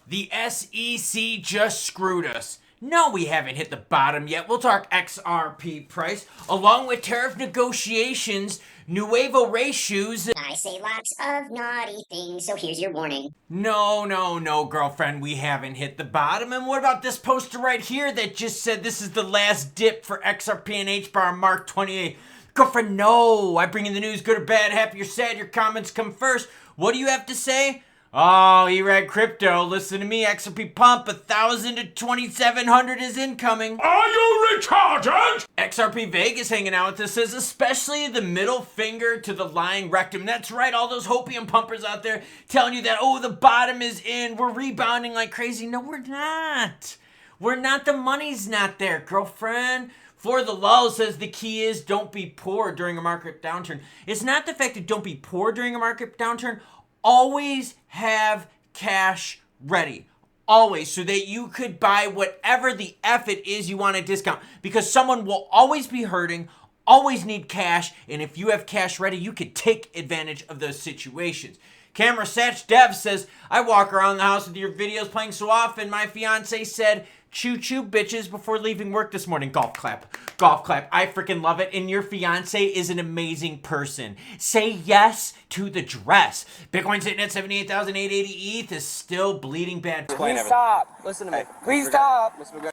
The SEC just screwed us. No, we haven't hit the bottom yet. We'll talk XRP price, along with tariff negotiations, nuevo race shoes. I say lots of naughty things, so here's your warning. No, girlfriend, we haven't hit the bottom. And what about this poster right here that just said this is the last dip for XRP and HBAR on March 28th? Girlfriend, no. I bring you the news, good or bad, happy or sad. Your comments come first. What do you have to say? Oh, E-Rag Crypto, listen to me. XRP pump, 1,000 to 2,700 is incoming. Are you retarded? XRP Vegas hanging out with us says, especially the middle finger to the lying rectum. That's right, all those hopium pumpers out there telling you that, oh, the bottom is in, we're rebounding like crazy. No, we're not. We're not. The money's not there, girlfriend. For the lull says the key is don't be poor during a market downturn. It's not the fact that don't be poor during a market downturn. Always have cash ready. Always. So that you could buy whatever the F it is you want to discount. Because someone will always be hurting, always need cash. And if you have cash ready, you could take advantage of those situations. Camera Satch Dev says, I walk around the house with your videos playing so often. My fiance said, choo choo bitches before leaving work this morning. Golf clap. Golf clap. I freaking love it. And your fiance is an amazing person. Say yes to the dress. Bitcoin sitting at 78,880 ETH is still bleeding bad. Please stop. Listen to me. Please stop. Listen to me.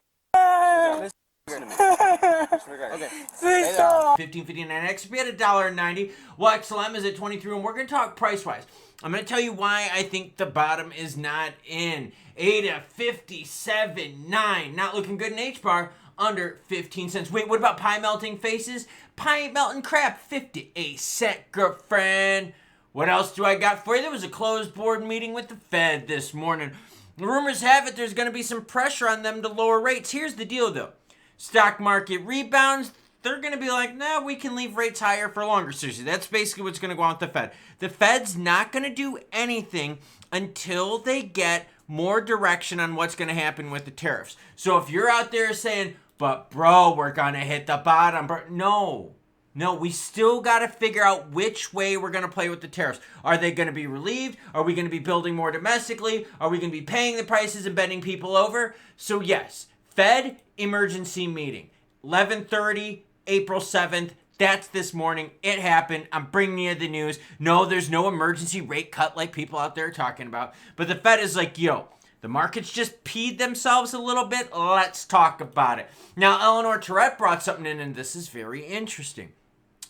Okay. Please stop. 1559 XRP at $1.90. Well, XLM is at 23, and we're going to talk price-wise. I'm going to tell you why I think the bottom is not in. ADA 57.9. Not looking good in HBAR. Under 15 cents. Wait, what about pie melting faces? Pie melting crap. 58 cent, girlfriend. What else do I got for you? There was a closed board meeting with the Fed this morning. The rumors have it there's going to be some pressure on them to lower rates. Here's the deal, though. Stock market rebounds. They're going to be like, nah, we can leave rates higher for longer. Seriously, that's basically what's going to go on with the Fed. The Fed's not going to do anything until they get more direction on what's going to happen with the tariffs. So if you're out there saying, but bro, we're going to hit the bottom. Bro. No, we still got to figure out which way we're going to play with the tariffs. Are they going to be relieved? Are we going to be building more domestically? Are we going to be paying the prices and bending people over? So yes, Fed emergency meeting, 11:30, April 7th. That's this morning. It happened. I'm bringing you the news. No, there's no emergency rate cut like people out there are talking about. But the Fed is like, yo, the markets just peed themselves a little bit. Let's talk about it. Now, Eleanor Tourette brought something in, and this is very interesting.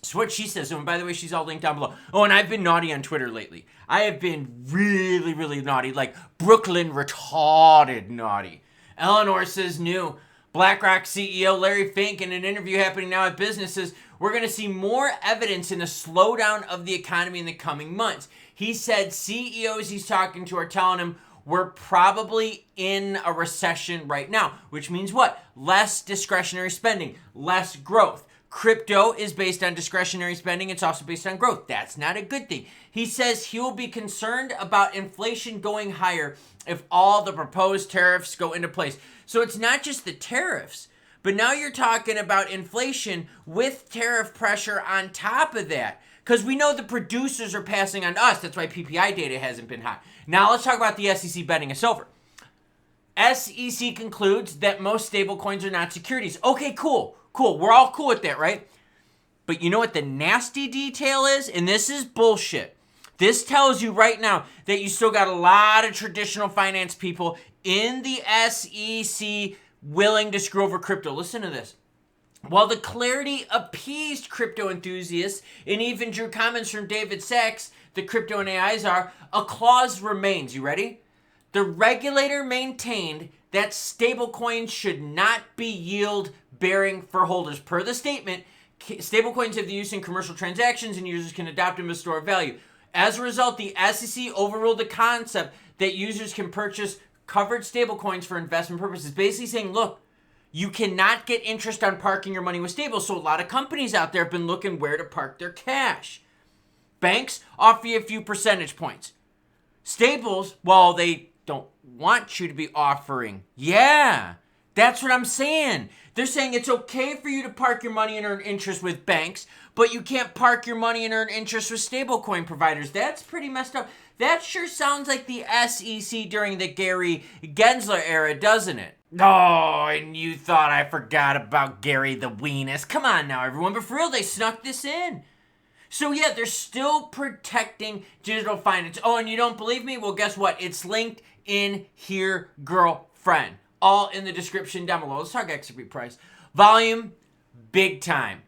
So what she says, and by the way, she's all linked down below. Oh, and I've been naughty on Twitter lately. I have been really, really naughty, like Brooklyn retarded naughty. Eleanor says new. BlackRock CEO Larry Fink, in an interview happening now at Business, says we're going to see more evidence in a slowdown of the economy in the coming months. He said CEOs he's talking to are telling him we're probably in a recession right now, which means what? Less discretionary spending, less growth. Crypto is based on discretionary spending. It's also based on growth. That's not a good thing. He says he will be concerned about inflation going higher if all the proposed tariffs go into place. So it's not just the tariffs, but now you're talking about inflation with tariff pressure on top of that. Because we know the producers are passing on to us. That's why PPI data hasn't been high. Now let's talk about the SEC betting us over. SEC concludes that most stablecoins are not securities. Okay, cool. We're all cool with that, right? But you know what the nasty detail is? And this is bullshit. This tells you right now that you still got a lot of traditional finance people in the SEC willing to screw over crypto. Listen to this. While the clarity appeased crypto enthusiasts and even drew comments from David Sachs, the crypto and AI czar, a clause remains. You ready? The regulator maintained that stablecoins should not be yield-bearing for holders. Per the statement, stablecoins have the use in commercial transactions and users can adopt them as store of value. As a result, the SEC overruled the concept that users can purchase covered stablecoins for investment purposes, basically saying, look, you cannot get interest on parking your money with stables. So a lot of companies out there have been looking where to park their cash. Banks offer you a few percentage points. Stables, well, they don't want you to be offering. Yeah, that's what I'm saying. They're saying it's okay for you to park your money and earn interest with banks, but you can't park your money and earn interest with stablecoin providers. That's pretty messed up. That sure sounds like the SEC during the Gary Gensler era, doesn't it? Oh, and you thought I forgot about Gary the Weenus. Come on now, everyone. But for real, they snuck this in. So yeah, they're still protecting digital finance. Oh, and you don't believe me? Well, guess what? It's linked in here, girlfriend. All in the description down below. Let's talk XRP price. Volume, big time.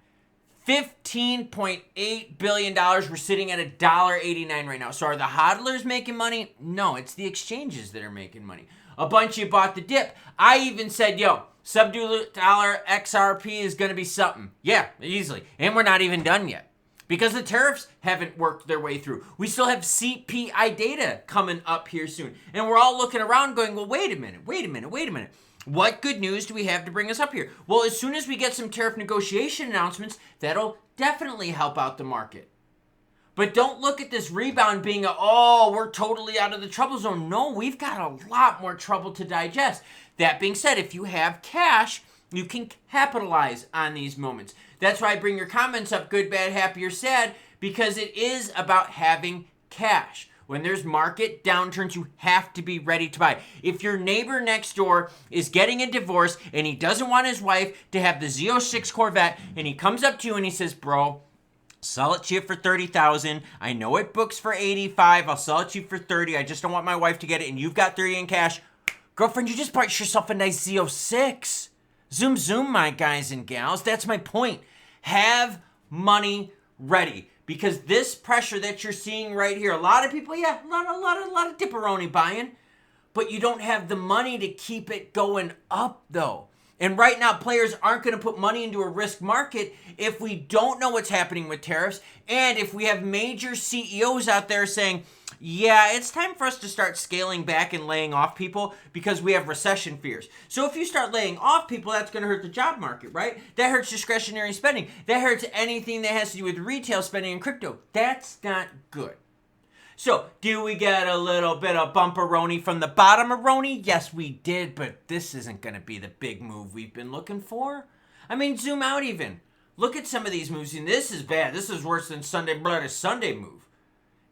$15.8 billion. We're sitting at $1.89 right now. So are the hodlers making money? No, it's the exchanges that are making money. A bunch of you bought the dip. I even said, yo, sub-$2 XRP is going to be something. Yeah, easily. And we're not even done yet. Because the tariffs haven't worked their way through. We still have CPI data coming up here soon. And we're all looking around going, well, wait a minute. What good news do we have to bring us up here? Well, as soon as we get some tariff negotiation announcements, that'll definitely help out the market. But don't look at this rebound being we're totally out of the trouble zone. No, we've got a lot more trouble to digest. That being said, if you have cash, you can capitalize on these moments. That's why I bring your comments up, good, bad, happy, or sad, because it is about having cash. When there's market downturns, you have to be ready to buy. If your neighbor next door is getting a divorce and he doesn't want his wife to have the Z06 Corvette, and he comes up to you and he says, bro, sell it to you for $30,000. I know it books for $85. I'll sell it to you for $30. I just don't want my wife to get it, and you've got $30 in cash. Girlfriend, you just bought yourself a nice Z06. Zoom, zoom, my guys and gals. That's my point. Have money ready. Because this pressure that you're seeing right here, a lot of people, yeah, a lot of dipperoni buying, but you don't have the money to keep it going up, though. And right now, players aren't going to put money into a risk market if we don't know what's happening with tariffs, and if we have major CEOs out there saying, yeah, it's time for us to start scaling back and laying off people because we have recession fears. So if you start laying off people, that's going to hurt the job market, right? That hurts discretionary spending. That hurts anything that has to do with retail spending and crypto. That's not good. So do we get a little bit of bumperoni from the bottom-a-roni? Yes, we did, but this isn't going to be the big move we've been looking for. I mean, zoom out even. Look at some of these moves, and this is bad. This is worse than Sunday Bloody Sunday move.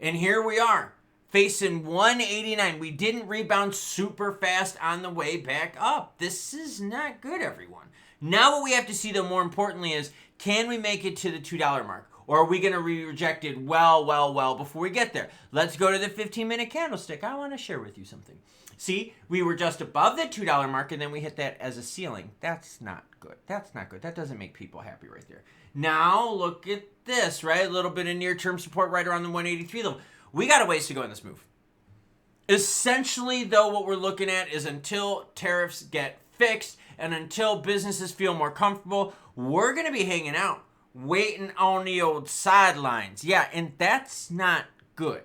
And here we are. Facing 189. We didn't rebound super fast on the way back up. This is not good, everyone. Now what we have to see, though, more importantly, is can we make it to the $2 mark? Or are we going to be rejected well before we get there? Let's go to the 15-minute candlestick. I want to share with you something. See, we were just above the $2 mark, and then we hit that as a ceiling. That's not good. That's not good. That doesn't make people happy right there. Now, look at this, right? A little bit of near-term support right around the 183 level. We got a ways to go in this move. Essentially, though, what we're looking at is until tariffs get fixed and until businesses feel more comfortable, we're going to be hanging out, waiting on the old sidelines. Yeah, and that's not good.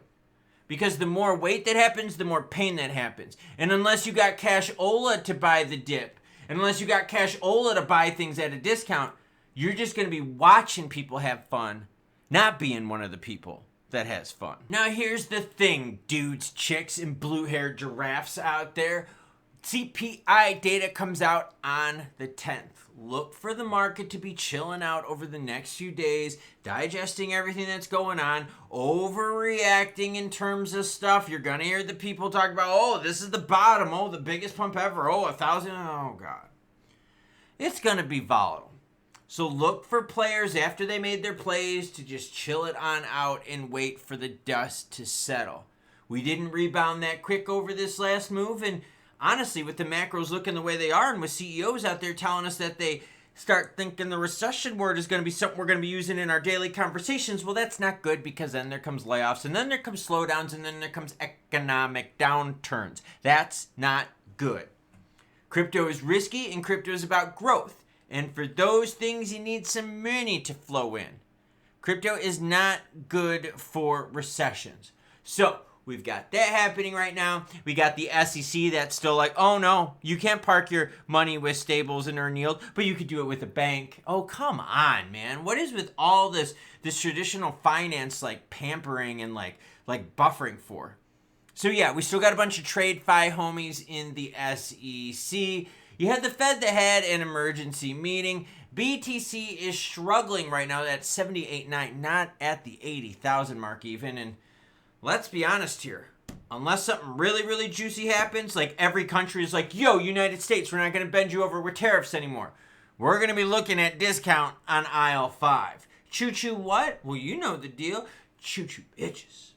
Because the more wait that happens, the more pain that happens. And unless you got cashola to buy the dip, and unless you got cashola to buy things at a discount, you're just going to be watching people have fun, not being one of the people that has fun. Now here's the thing, dudes, chicks, and blue-haired giraffes out there. CPI data comes out on the 10th. Look for the market to be chilling out over the next few days, digesting everything that's going on, overreacting in terms of stuff. You're gonna hear the people talk about, oh, this is the bottom, oh, the biggest pump ever, oh, 1,000, oh, God. It's gonna be volatile. So look for players after they made their plays to just chill it on out and wait for the dust to settle. We didn't rebound that quick over this last move, and honestly, with the macros looking the way they are and with CEOs out there telling us that they start thinking the recession word is going to be something we're going to be using in our daily conversations, well, that's not good because then there comes layoffs and then there comes slowdowns and then there comes economic downturns. That's not good. Crypto is risky and crypto is about growth. And for those things, you need some money to flow in. Crypto is not good for recessions. So we've got that happening right now. We got the SEC that's still like, oh no, you can't park your money with stables and earn yield, but you could do it with a bank. Oh, come on, man. What is with all this traditional finance like pampering and like buffering for? So yeah, we still got a bunch of TradeFi homies in the SEC. You had the Fed that had an emergency meeting. BTC is struggling right now at 78.9, not at the 80,000 mark even. And let's be honest here. unless something really, really juicy happens, like every country is like, yo, United States, we're not going to bend you over with tariffs anymore. We're going to be looking at discount on aisle 5. Choo-choo what? Well, you know the deal. Choo-choo bitches.